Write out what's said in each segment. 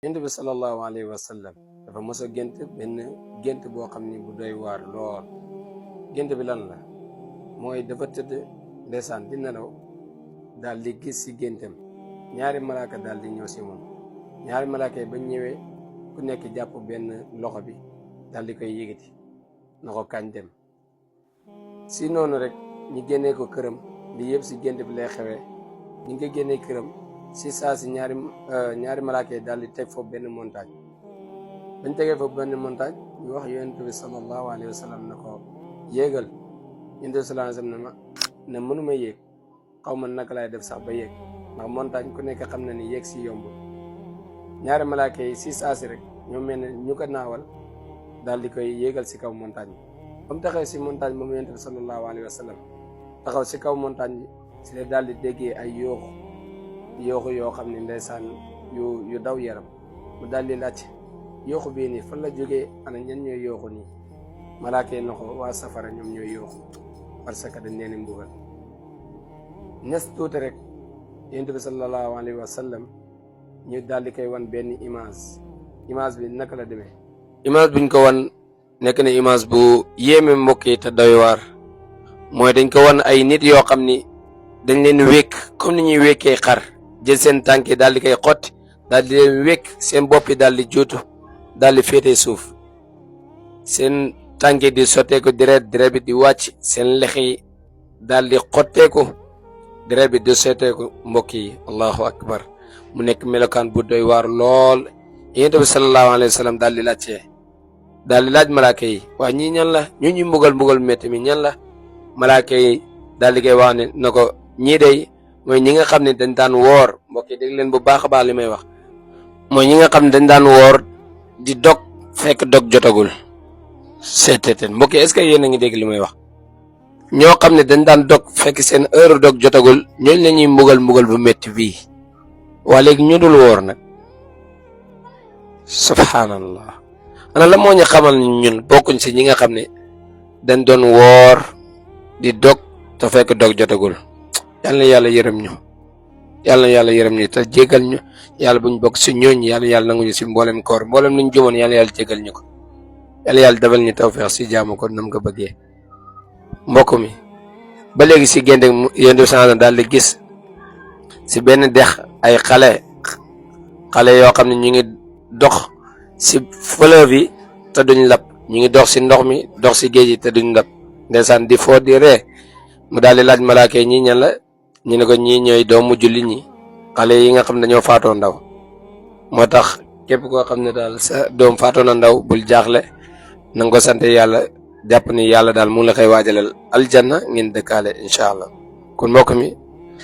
yonent bi sallallahu alayhi wa sallam dafa mos a gént benn gént boo xam ni bu doy waar lool. gént bi lan la mooy dafa tëdd ndeysaan di nelaw daal di gis si géntam ñaari malaaka daal di ñëw si moom. ñaari malaaka yi ba ñëwee ku nekk jàpp benn loxo bi daal di koy yëgati na ko kañ dem. si noonu rek ñu génnee ko këram li yëpp si gént bi lay xewee. ñu ngi ko génnee këram si saa si ñaari malaaka yi daal di teg foofu benn montagne. bañ tegee foofu benn montagne ñu wax yonent bi sallallahu alayhi wa sallam na ko yéegal. yonent bi sallallahu alayhi wa sallam ne mënuma yéeg, xaw ma naka laay def sax ba yéeg ndax montagne ku nekk xam na ni yéeg si yombul. ñaari malaaka yi si saa si rek ñoo mel ne ñu ko naawal daal di koy yéegal si kaw montagne bi. ba mu taxee si montagne moom yonent bi sallallahu alayhi wa sallam taxaw si kaw montagne bi si la daal di déggee ay yooxu yoo xam ne ndeysaan yu daw yaram. mu daal di laaj yooxu bii nii fan la jógee, ana ñan ñooy yooxu nii. malaaka yi na ko waa safara ñoom ñooy yooxu parce que dañ leen mbugal. nes tuuti rek yonent bi sallallahu alayhi wa sallam ñu daal di koy wan benn image bi naka la demee. image biñ ko wan nekk na image bu yéeme mbokk yi te doy waar. mooy dañ ko wan ay nit yoo xam ni dañ leen wékk comme ni ñuy wékkee xar, jël seen tànk yi daal di koy xotti daal di leen wékk, seen bopp yi daal di juutu daal di féetee suuf, seen tànk yi di sotteeku deret bi di wàcc, seen lex yi daal di xotteeku deret bi di sotteeku mbokk yi. allahu akbar. mu nekk melokaan bu doy waar lool. yonent bi sallallahu alayhi wa sallam daal di laaj malaaka yi waa ñii ñan la, ñu ñuy mbugal métti mi ñan la. malaaka yi daal di koy wax ne na ko ñii day mooy ñi nga xam ne dañ daan woor. mbokk yi dégg leen bu baax a baax li may wax. mooy ñi nga xam ne dañ daan woor di dog fekk dog jotagul. seeteeten mbokk yi est-ce que yéen a ngi dégg li may wax. ñoo xam ne dañ daan dog fekk seen heure dog jotagul ñooñu la ñuy mbugal bu métti bii. waa léegi ñu dul woor nag subhanallah. ana la moo ñu xamal ñun bokkuñ si ñi nga xam ne dañ doon woor di dog te fekk dog jotagul. yàlla na yàlla yërëm ñu te jégal ñu yàlla buñ bokk si ñooñ yàlla nanguñu si mboolem koor mboolem luñ jumoon yàlla jégal ñu ko. yàlla defal ñu tawfeex si jaamu ko nam ko bëggee. mbokk mi ba léegi si génte yéen de daal di gis si benn dex ay xale yoo xam ne ñu ngi dox si fleuve yi te duñ lab, ñu ngi dox si ndox mi dox si géej yi te duñ lab ndeysaan di foo di ree. mu daal di laaj malaaka yi ñii ñan la, ñu ne ko ñii ñooy doomu julli ñi, xale yi nga xam ne dañoo faatoo ndaw. moo tax képp koo xam ne daal sa doom faatoo na ndaw bul jaaxle, na nga ko sant yàlla, jàpp ni yàlla daal mu ngi la koy waajalal aljanna ngeen dëkkaale incha allah. kon mbokk mi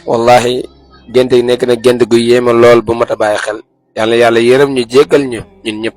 wallahi gént yi nekk na gént gu yéema lool bu mat a bàyyi xel. yàlla yërëm ñu jéggal ñu ñun ñëpp.